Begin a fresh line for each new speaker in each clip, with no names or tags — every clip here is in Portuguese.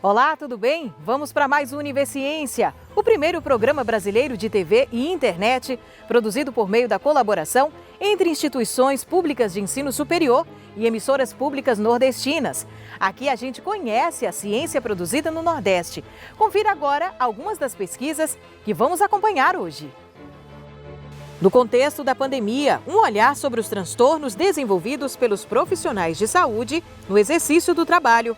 Olá, tudo bem? Vamos para mais um Universiência, o primeiro programa brasileiro de TV e internet, produzido por meio da colaboração entre instituições públicas de ensino superior e emissoras públicas nordestinas. Aqui a gente conhece a ciência produzida no Nordeste. Confira agora algumas das pesquisas que vamos acompanhar hoje. No contexto da pandemia, um olhar sobre os transtornos desenvolvidos pelos profissionais de saúde no exercício do trabalho.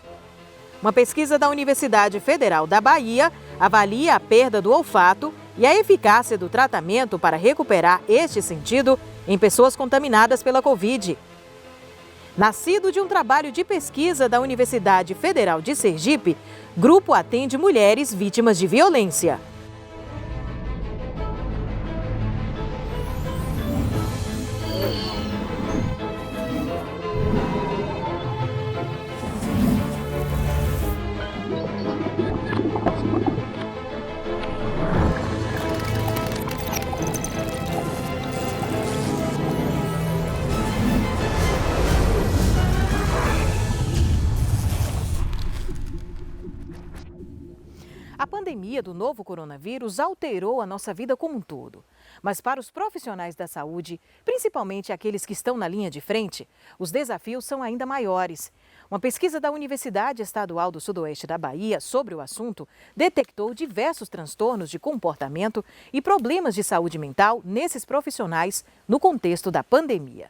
Uma pesquisa da Universidade Federal da Bahia avalia a perda do olfato e a eficácia do tratamento para recuperar este sentido em pessoas contaminadas pela Covid. Nascido de um trabalho de pesquisa da Universidade Federal de Sergipe, grupo atende mulheres vítimas de violência. A pandemia do novo coronavírus alterou a nossa vida como um todo. Mas para os profissionais da saúde, principalmente aqueles que estão na linha de frente, os desafios são ainda maiores. Uma pesquisa da Universidade Estadual do Sudoeste da Bahia sobre o assunto detectou diversos transtornos de comportamento e problemas de saúde mental nesses profissionais no contexto da pandemia.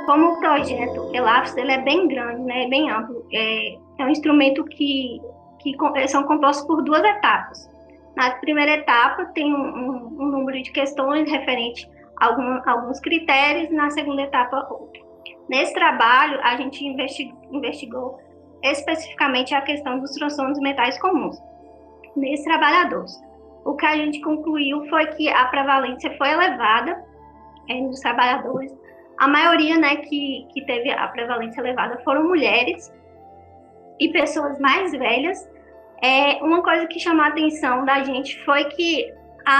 Como o projeto ELAPS, ele é bem grande, né, bem amplo. É um instrumento que são compostos por duas etapas. Na primeira etapa, tem um número de questões referente a alguns critérios, na segunda etapa, outro. Nesse trabalho, a gente investigou especificamente a questão dos transtornos mentais comuns nesses trabalhadores. O que a gente concluiu foi que a prevalência foi elevada nos trabalhadores. A maioria, né, que teve a prevalência elevada foram mulheres e pessoas mais velhas. Uma coisa que chamou a atenção da gente foi que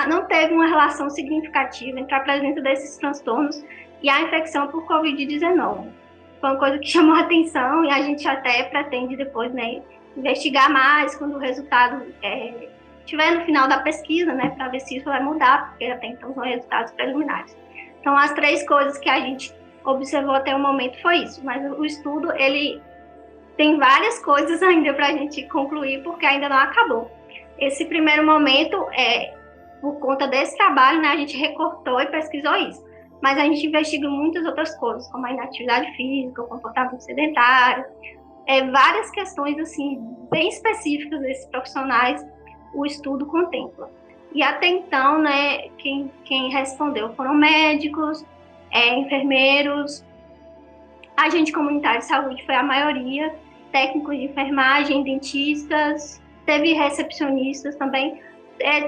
não teve uma relação significativa entre a presença desses transtornos e a infecção por Covid-19. Foi uma coisa que chamou a atenção e a gente até pretende depois, né, investigar mais quando o resultado estiver no final da pesquisa, né, para ver se isso vai mudar, porque até então são resultados preliminares. Então, as três coisas que a gente observou até o momento foi isso. Mas o estudo, ele tem várias coisas ainda para a gente concluir, porque ainda não acabou. Esse primeiro momento, por conta desse trabalho, né, a gente recortou e pesquisou isso. Mas a gente investiga muitas outras coisas, como a inatividade física, o comportamento sedentário, várias questões assim, bem específicas desses profissionais, o estudo contempla. E até então, né, quem respondeu foram médicos, enfermeiros, agente comunitário de saúde foi a maioria, técnicos de enfermagem, dentistas, teve recepcionistas também.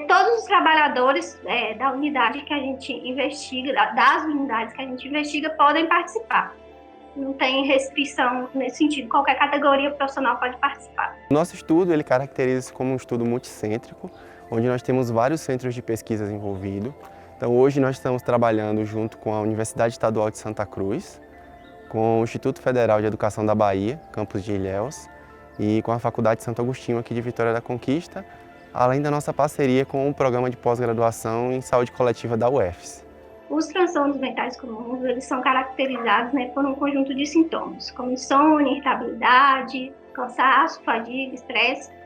Todos os trabalhadores da unidade que a gente investiga, das unidades que a gente investiga, podem participar. Não tem restrição nesse sentido, qualquer categoria profissional pode participar.
Nosso estudo, ele caracteriza-se como um estudo multicêntrico, onde nós temos vários centros de pesquisas envolvidos. Então, hoje nós estamos trabalhando junto com a Universidade Estadual de Santa Cruz, com o Instituto Federal de Educação da Bahia, campus de Ilhéus, e com a Faculdade Santo Agostinho aqui de Vitória da Conquista, além da nossa parceria com o Programa de Pós-Graduação em Saúde Coletiva da UFES.
Os transtornos mentais comuns, eles são caracterizados, né, por um conjunto de sintomas, como insônia, irritabilidade, cansaço, fadiga, estresse.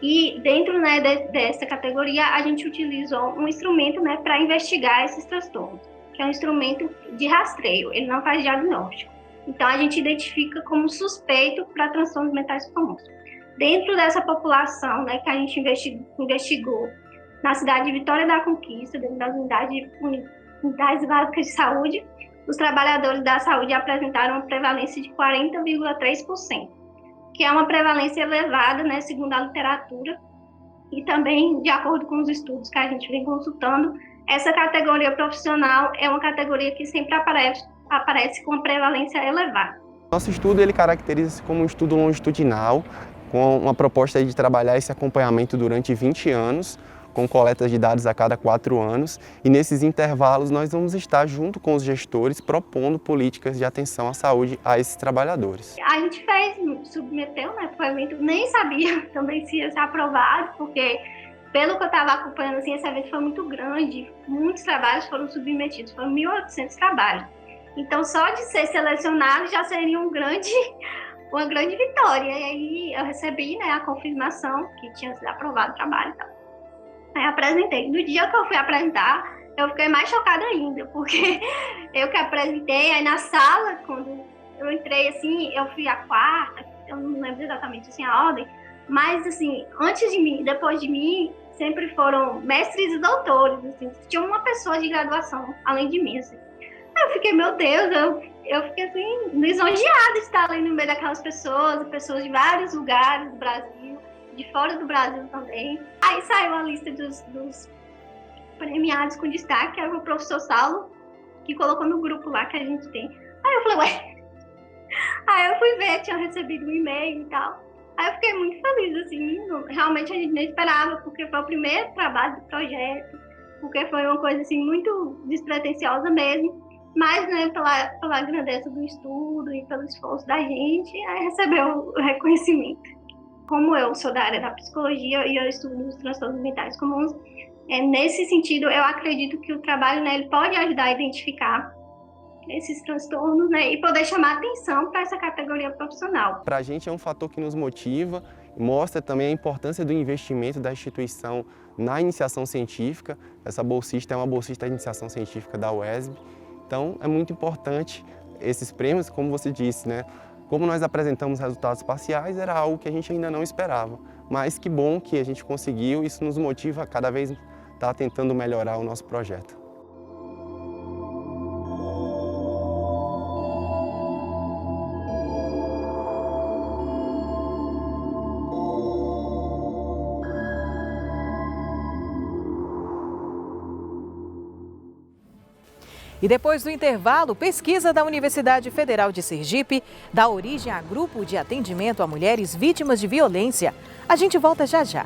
E dentro, né, dessa categoria, a gente utilizou um instrumento, né, para investigar esses transtornos, que é um instrumento de rastreio, ele não faz diagnóstico. Então, a gente identifica como suspeito para transtornos mentais comuns. Dentro dessa população, né, que a gente investigou na cidade de Vitória da Conquista, dentro das unidades básicas de saúde, os trabalhadores da saúde apresentaram uma prevalência de 40,3%. Que é uma prevalência elevada, né, segundo a literatura, e também, de acordo com os estudos que a gente vem consultando, essa categoria profissional é uma categoria que sempre aparece com uma prevalência elevada.
Nosso estudo, ele caracteriza-se como um estudo longitudinal, com uma proposta aí de trabalhar esse acompanhamento durante 20 anos, com coletas de dados a cada 4 anos, e nesses intervalos nós vamos estar junto com os gestores propondo políticas de atenção à saúde a esses trabalhadores.
A gente submeteu, né, para o evento, nem sabia também se ia ser aprovado, porque pelo que eu estava acompanhando, assim, esse evento foi muito grande, muitos trabalhos foram submetidos, foram 1.800 trabalhos. Então, só de ser selecionado já seria uma grande vitória. E aí eu recebi, né, a confirmação que tinha sido aprovado o trabalho e tal. Aí apresentei. No dia que eu fui apresentar, eu fiquei mais chocada ainda, porque eu que apresentei, aí na sala, quando eu entrei, assim, eu fui a quarta, eu não lembro exatamente assim, a ordem, mas, assim, antes de mim, depois de mim, sempre foram mestres e doutores, assim, tinha uma pessoa de graduação, além de mim, assim. Aí eu fiquei, meu Deus, eu fiquei, assim, lisonjeada de estar ali no meio daquelas pessoas de vários lugares do Brasil, de fora do Brasil também. Aí saiu a lista dos premiados com destaque, era o professor Saulo, que colocou no grupo lá que a gente tem. Aí eu falei, ué. Aí eu fui ver, tinha recebido um e-mail e tal. Aí eu fiquei muito feliz, assim, realmente a gente nem esperava, porque foi o primeiro trabalho do projeto, porque foi uma coisa, assim, muito despretensiosa mesmo, mas, né, pela grandeza do estudo e pelo esforço da gente, aí recebeu o reconhecimento. Como eu sou da área da psicologia e eu estudo os transtornos mentais comuns, nesse sentido, eu acredito que o trabalho, né, ele pode ajudar a identificar esses transtornos, né, e poder chamar atenção para essa categoria profissional.
Para a gente é um fator que nos motiva, mostra também a importância do investimento da instituição na iniciação científica. Essa bolsista é uma bolsista de iniciação científica da UESB, então é muito importante esses prêmios, como você disse, né? Como nós apresentamos resultados parciais, era algo que a gente ainda não esperava, mas que bom que a gente conseguiu, isso nos motiva a cada vez estar tentando melhorar o nosso projeto.
E depois do intervalo, pesquisa da Universidade Federal de Sergipe dá origem a grupo de atendimento a mulheres vítimas de violência. A gente volta já já.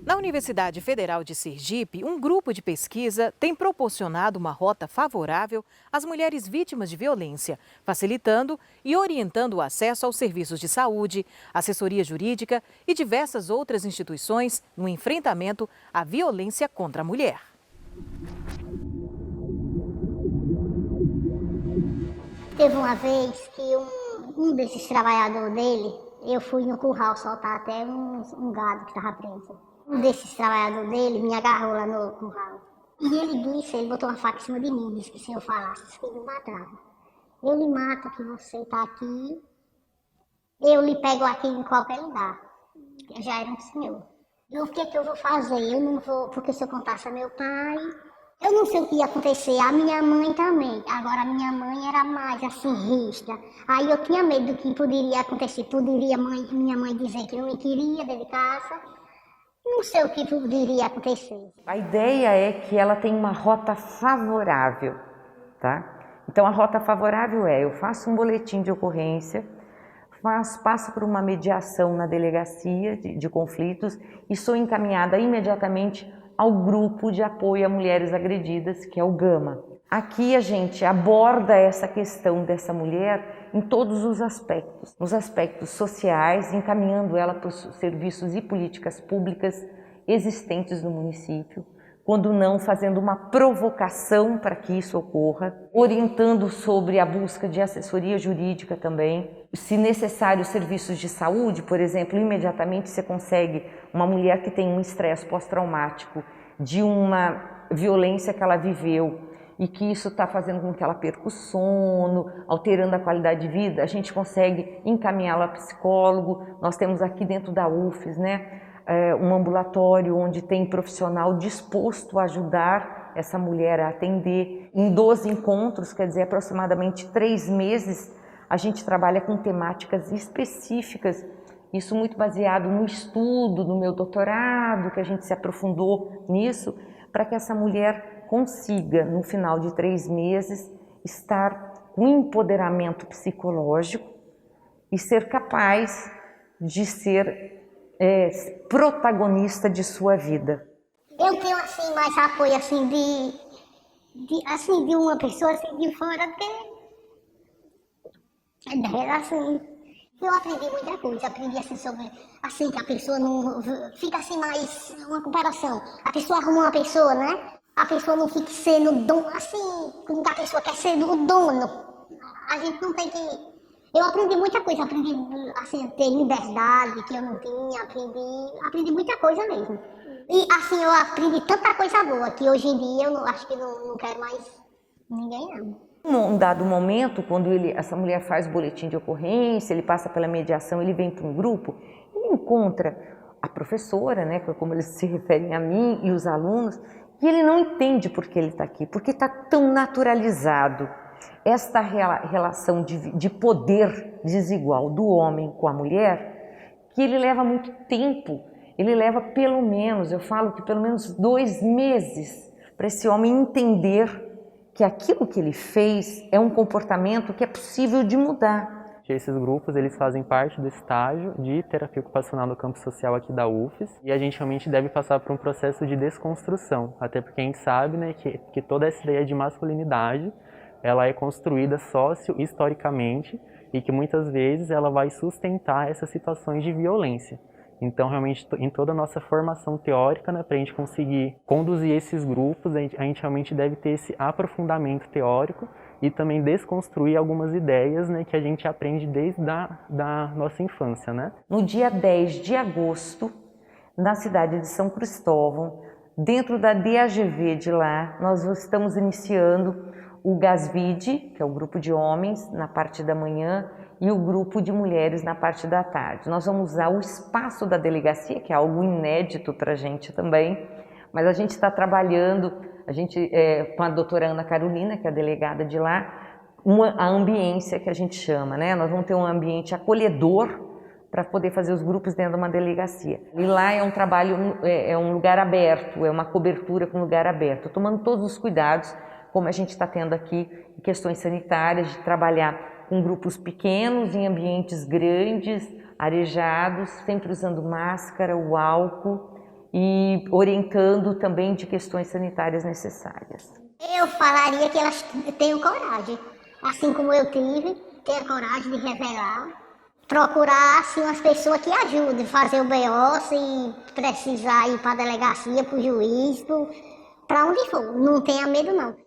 Na Universidade Federal de Sergipe, um grupo de pesquisa tem proporcionado uma rota favorável às mulheres vítimas de violência, facilitando e orientando o acesso aos serviços de saúde, assessoria jurídica e diversas outras instituições no enfrentamento à violência contra a mulher.
Teve uma vez que um desses trabalhadores dele, eu fui no curral soltar até um gado que estava preso. Um desses trabalhadores dele me agarrou lá no curral. E ele botou uma faca em cima de mim, disse que se eu falasse, que ele me matava. Eu lhe mato que você está aqui, eu lhe pego aqui em qualquer lugar. Eu já era um senhor. E o que eu vou fazer? Eu não vou, porque se eu contasse a meu pai, eu não sei o que ia acontecer. A minha mãe também. Agora a minha mãe era mais assim, rígida. Aí eu tinha medo do que poderia acontecer. Poderia minha mãe dizer que não me queria dentro de casa. Não sei o que poderia acontecer.
A ideia é que ela tem uma rota favorável, tá? Então a rota favorável eu faço um boletim de ocorrência, passo por uma mediação na delegacia de conflitos e sou encaminhada imediatamente ao grupo de apoio a mulheres agredidas, que é o GAMA. Aqui a gente aborda essa questão dessa mulher em todos os aspectos, nos aspectos sociais, encaminhando ela para os serviços e políticas públicas existentes no município, quando não, fazendo uma provocação para que isso ocorra, orientando sobre a busca de assessoria jurídica também. Se necessário, serviços de saúde, por exemplo, imediatamente você consegue uma mulher que tem um estresse pós-traumático de uma violência que ela viveu, e que isso está fazendo com que ela perca o sono, alterando a qualidade de vida, a gente consegue encaminhá-la a psicólogo. Nós temos aqui dentro da UFES, né, um ambulatório onde tem profissional disposto a ajudar essa mulher a atender. Em 12 encontros, quer dizer, aproximadamente 3 meses, a gente trabalha com temáticas específicas, isso muito baseado no estudo, no meu doutorado, que a gente se aprofundou nisso, para que essa mulher consiga, no final de 3 meses, estar com empoderamento psicológico e ser capaz de ser protagonista de sua vida.
Eu tenho assim mais apoio assim de uma pessoa assim de fora assim. Eu aprendi muita coisa, aprendi assim sobre assim que a pessoa não fica assim mais uma comparação. A pessoa arruma uma pessoa, né? A pessoa não fica sendo dono assim, quando a pessoa quer ser o dono. A gente não tem que. Eu aprendi muita coisa, aprendi assim, a ter liberdade que eu não tinha, aprendi muita coisa mesmo. E assim, eu aprendi tanta coisa boa que hoje em dia eu acho que não quero mais ninguém não.
Num dado momento, quando essa mulher faz o boletim de ocorrência, ele passa pela mediação, ele vem para um grupo, ele encontra a professora, né, como eles se referem a mim e os alunos, e ele não entende por que ele está aqui, porque está tão naturalizado esta relação de poder desigual do homem com a mulher, que ele leva muito tempo, ele leva pelo menos, eu falo que pelo menos 2 meses para esse homem entender que aquilo que ele fez é um comportamento que é possível de mudar.
Esses grupos, eles fazem parte do estágio de terapia ocupacional no campo social aqui da UFES, e a gente realmente deve passar por um processo de desconstrução, até porque a gente sabe, né, que toda essa ideia de masculinidade, ela é construída socio-historicamente e que muitas vezes ela vai sustentar essas situações de violência. Então, realmente, em toda a nossa formação teórica, né, para a gente conseguir conduzir esses grupos, a gente realmente deve ter esse aprofundamento teórico e também desconstruir algumas ideias, né, que a gente aprende desde da nossa infância, né?
No dia 10 de agosto, na cidade de São Cristóvão, dentro da DAGV de lá, nós estamos iniciando o GASVID, que é o grupo de homens, na parte da manhã, e o grupo de mulheres na parte da tarde. Nós vamos usar o espaço da delegacia, que é algo inédito para a gente também, mas a gente está trabalhando, com a doutora Ana Carolina, que é a delegada de lá, a ambiência que a gente chama, né? Nós vamos ter um ambiente acolhedor para poder fazer os grupos dentro de uma delegacia. E lá é um trabalho, é um lugar aberto, é uma cobertura com lugar aberto, tomando todos os cuidados, como a gente está tendo aqui, em questões sanitárias, de trabalhar com grupos pequenos, em ambientes grandes, arejados, sempre usando máscara, o álcool e orientando também de questões sanitárias necessárias.
Eu falaria que elas tenham coragem, assim como eu tive, ter a coragem de revelar, procurar assim, umas pessoas que ajudem a fazer o BO, se precisar ir para a delegacia, para o juiz, para onde for, não tenha medo não.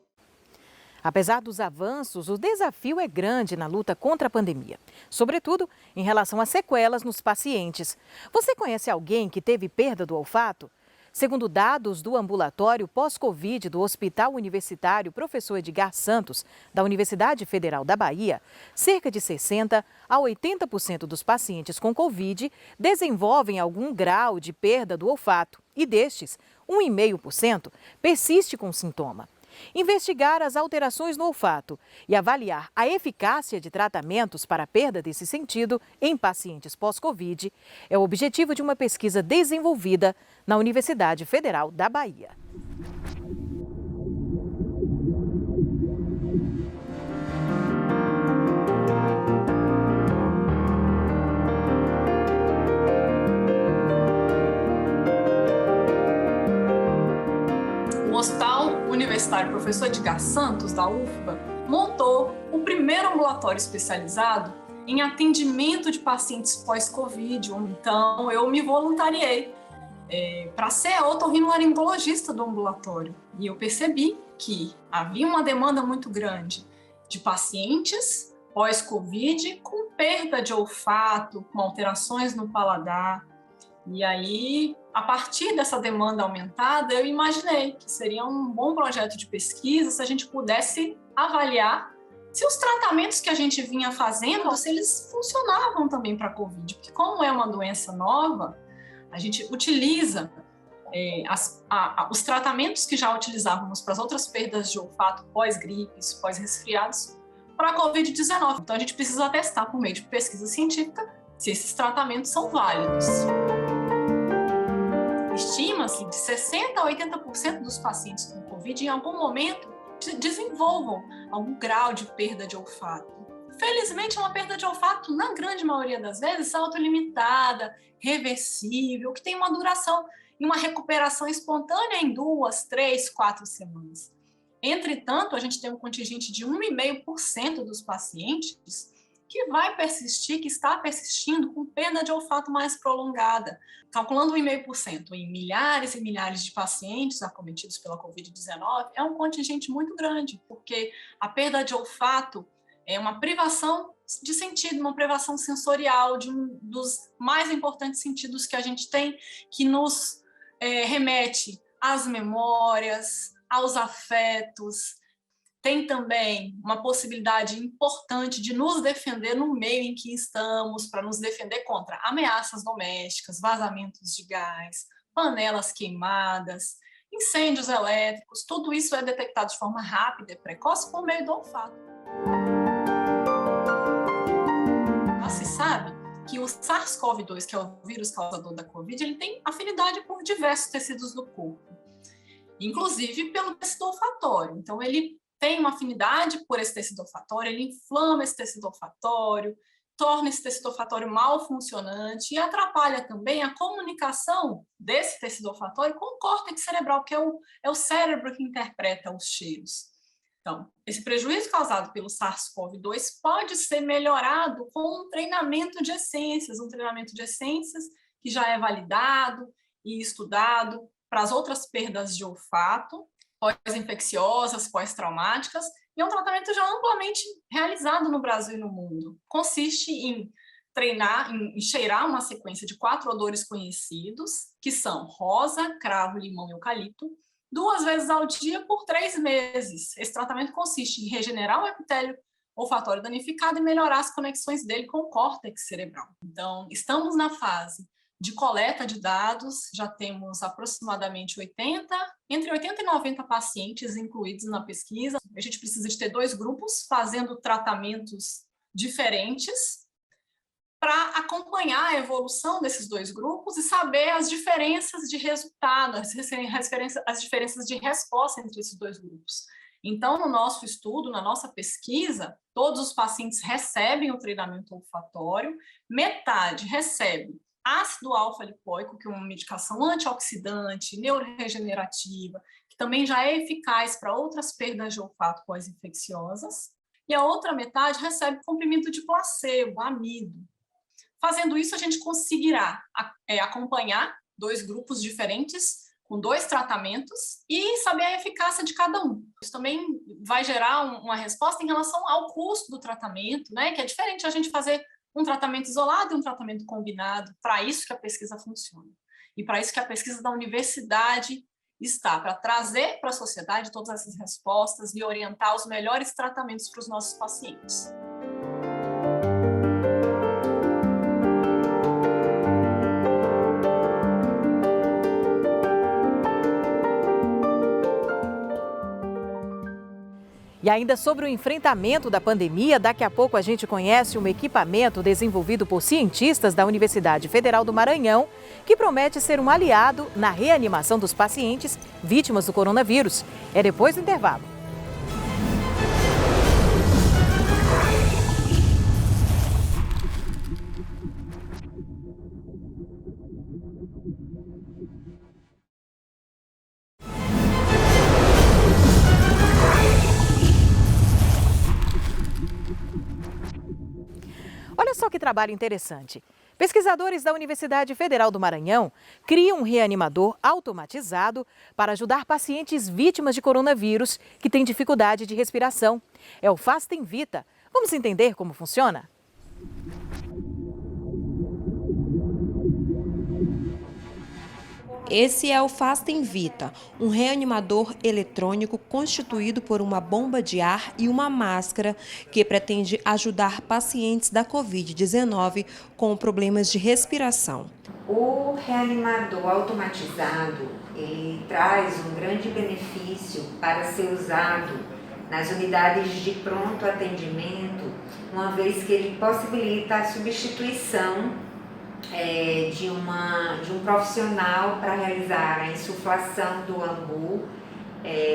Apesar dos avanços, o desafio é grande na luta contra a pandemia, sobretudo em relação às sequelas nos pacientes. Você conhece alguém que teve perda do olfato? Segundo dados do ambulatório pós-Covid do Hospital Universitário Professor Edgar Santos, da Universidade Federal da Bahia, cerca de 60% a 80% dos pacientes com Covid desenvolvem algum grau de perda do olfato e destes, 1,5% persiste com sintoma. Investigar as alterações no olfato e avaliar a eficácia de tratamentos para a perda desse sentido em pacientes pós-Covid é o objetivo de uma pesquisa desenvolvida na Universidade Federal da Bahia.
O Hospital Universitário Professor Edgar Santos, da UFBA, montou o primeiro ambulatório especializado em atendimento de pacientes pós-Covid. Então, eu me voluntariei para ser a otorrinolaringologista do ambulatório. E eu percebi que havia uma demanda muito grande de pacientes pós-Covid com perda de olfato, com alterações no paladar. E aí, a partir dessa demanda aumentada, eu imaginei que seria um bom projeto de pesquisa se a gente pudesse avaliar se os tratamentos que a gente vinha fazendo, se eles funcionavam também para a Covid. Porque como é uma doença nova, a gente utiliza os tratamentos que já utilizávamos para as outras perdas de olfato pós-gripes, pós-resfriados, para a Covid-19. Então, a gente precisa testar por meio de pesquisa científica se esses tratamentos são válidos. Estima-se de 60% a 80% dos pacientes com Covid, em algum momento, desenvolvam algum grau de perda de olfato. Felizmente, é uma perda de olfato, na grande maioria das vezes, autolimitada, reversível, que tem uma duração e uma recuperação espontânea em 2, 3, 4 semanas. Entretanto, a gente tem um contingente de 1,5% dos pacientes que vai persistir, que está persistindo com perda de olfato mais prolongada. Calculando 1,5% em milhares e milhares de pacientes acometidos pela Covid-19, é um contingente muito grande, porque a perda de olfato é uma privação de sentido, uma privação sensorial de um dos mais importantes sentidos que a gente tem, que nos remete às memórias, aos afetos. Tem também uma possibilidade importante de nos defender no meio em que estamos, para nos defender contra ameaças domésticas, vazamentos de gás, panelas queimadas, incêndios elétricos. Tudo isso é detectado de forma rápida e precoce por meio do olfato. Já se sabe que o SARS-CoV-2, que é o vírus causador da Covid, ele tem afinidade por diversos tecidos do corpo, inclusive pelo tecido olfatório. Então, ele tem uma afinidade por esse tecido olfatório, ele inflama esse tecido olfatório, torna esse tecido olfatório mal funcionante e atrapalha também a comunicação desse tecido olfatório com o córtex cerebral, que é o cérebro que interpreta os cheiros. Então, esse prejuízo causado pelo SARS-CoV-2 pode ser melhorado com um treinamento de essências que já é validado e estudado para as outras perdas de olfato, pós-infecciosas, pós-traumáticas, e é um tratamento já amplamente realizado no Brasil e no mundo. Consiste em treinar, em cheirar uma sequência de 4 odores conhecidos, que são rosa, cravo, limão e eucalipto, 2 vezes ao dia por 3 meses. Esse tratamento consiste em regenerar o epitélio olfatório danificado e melhorar as conexões dele com o córtex cerebral. Então, estamos na fase de coleta de dados, já temos aproximadamente entre 80 e 90 pacientes incluídos na pesquisa. A gente precisa de ter 2 grupos fazendo tratamentos diferentes para acompanhar a evolução desses 2 grupos e saber as diferenças de resultado, as diferenças de resposta entre esses 2 grupos. Então, no nosso estudo, na nossa pesquisa, todos os pacientes recebem o treinamento olfatório, metade recebe ácido alfa-lipoico, que é uma medicação antioxidante, neuroregenerativa, que também já é eficaz para outras perdas de olfato pós-infecciosas, e a outra metade recebe comprimido de placebo, amido. Fazendo isso, a gente conseguirá acompanhar 2 grupos diferentes, com 2 tratamentos, e saber a eficácia de cada um. Isso também vai gerar uma resposta em relação ao custo do tratamento, né? Que é diferente a gente fazer um tratamento isolado e um tratamento combinado. Para isso que a pesquisa funciona. E para isso que a pesquisa da universidade está, para trazer para a sociedade todas essas respostas e orientar os melhores tratamentos para os nossos pacientes.
E ainda sobre o enfrentamento da pandemia, daqui a pouco a gente conhece um equipamento desenvolvido por cientistas da Universidade Federal do Maranhão, que promete ser um aliado na reanimação dos pacientes vítimas do coronavírus. É depois do intervalo. Olha só que trabalho interessante. Pesquisadores da Universidade Federal do Maranhão criam um reanimador automatizado para ajudar pacientes vítimas de coronavírus que têm dificuldade de respiração. É o Fastem Vita. Vamos entender como funciona?
Esse é o Fastem Vita, um reanimador eletrônico constituído por uma bomba de ar e uma máscara que pretende ajudar pacientes da Covid-19 com problemas de respiração.
O reanimador automatizado, ele traz um grande benefício para ser usado nas unidades de pronto atendimento, uma vez que ele possibilita a substituição de um profissional para realizar a insuflação do AMBU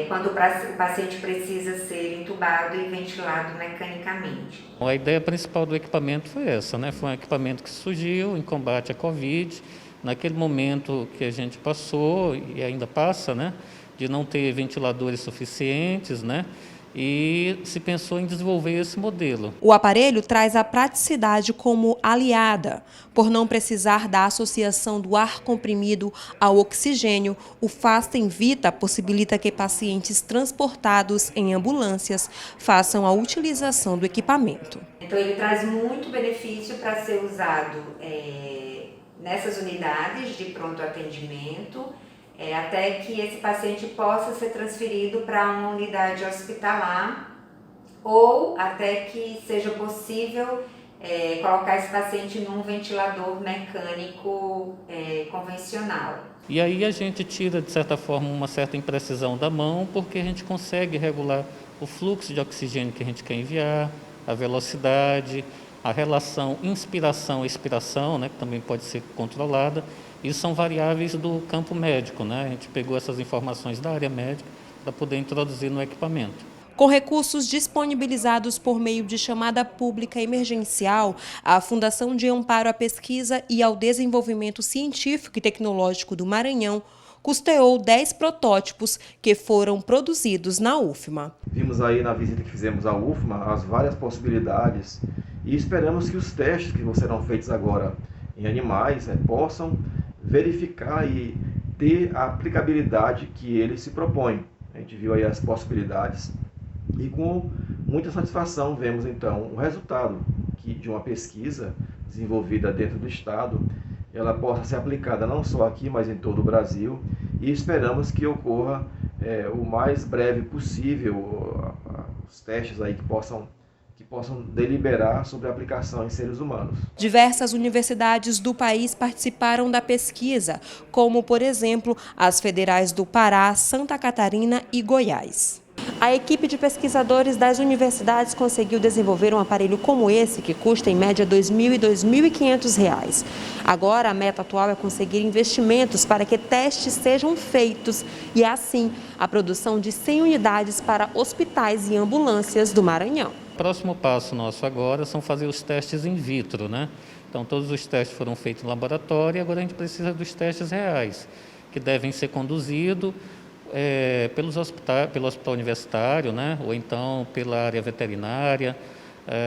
quando o paciente precisa ser entubado e ventilado mecanicamente.
A ideia principal do equipamento foi essa, né? Foi um equipamento que surgiu em combate à Covid, naquele momento que a gente passou e ainda passa, né? De não ter ventiladores suficientes, né? E se pensou em desenvolver esse modelo.
O aparelho traz a praticidade como aliada. Por não precisar da associação do ar comprimido ao oxigênio, o Fastem Vita possibilita que pacientes transportados em ambulâncias façam a utilização do equipamento.
Então ele traz muito benefício para ser usado nessas unidades de pronto atendimento, até que esse paciente possa ser transferido para uma unidade hospitalar ou até que seja possível colocar esse paciente num ventilador mecânico convencional.
E aí a gente tira, de certa forma, uma certa imprecisão da mão, porque a gente consegue regular o fluxo de oxigênio que a gente quer enviar, a velocidade, a relação inspiração-expiração, né, que também pode ser controlada. Isso são variáveis do campo médico, né? A gente pegou essas informações da área médica para poder introduzir no equipamento.
Com recursos disponibilizados por meio de chamada pública emergencial, a Fundação de Amparo à Pesquisa e ao Desenvolvimento Científico e Tecnológico do Maranhão custeou 10 protótipos que foram produzidos na UFMA.
Vimos aí na visita que fizemos à UFMA as várias possibilidades e esperamos que os testes que serão feitos agora em animais possam verificar e ter a aplicabilidade que ele se propõe. A gente viu aí as possibilidades e com muita satisfação vemos então o resultado de uma pesquisa desenvolvida dentro do Estado, ela possa ser aplicada não só aqui, mas em todo o Brasil, e esperamos que ocorra o mais breve possível os testes aí que possam deliberar sobre a aplicação em seres humanos.
Diversas universidades do país participaram da pesquisa, como, por exemplo, as federais do Pará, Santa Catarina e Goiás. A equipe de pesquisadores das universidades conseguiu desenvolver um aparelho como esse, que custa em média R$ 2.000 e R$ 2.500. Agora, a meta atual é conseguir investimentos para que testes sejam feitos e, assim, a produção de 100 unidades para hospitais e ambulâncias do Maranhão.
O próximo passo nosso agora são fazer os testes in vitro, né? Então, todos os testes foram feitos no laboratório e agora a gente precisa dos testes reais, que devem ser conduzidos pelo hospital universitário, né? Ou então pela área veterinária,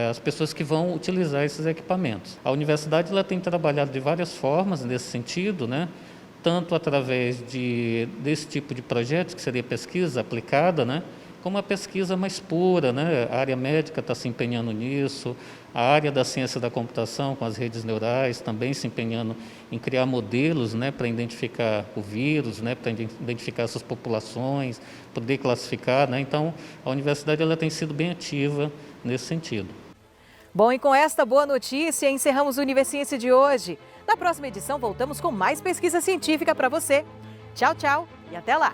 as pessoas que vão utilizar esses equipamentos. A universidade ela tem trabalhado de várias formas nesse sentido, né? Tanto através desse tipo de projetos, que seria pesquisa aplicada, né? Como a pesquisa mais pura, né? A área médica está se empenhando nisso, a área da ciência da computação com as redes neurais também se empenhando em criar modelos, né? Para identificar o vírus, né? Para identificar essas populações, poder classificar, né? Então, a universidade ela tem sido bem ativa nesse sentido.
Bom, e com esta boa notícia, encerramos o Universiência de hoje. Na próxima edição, voltamos com mais pesquisa científica para você. Tchau, tchau e até lá!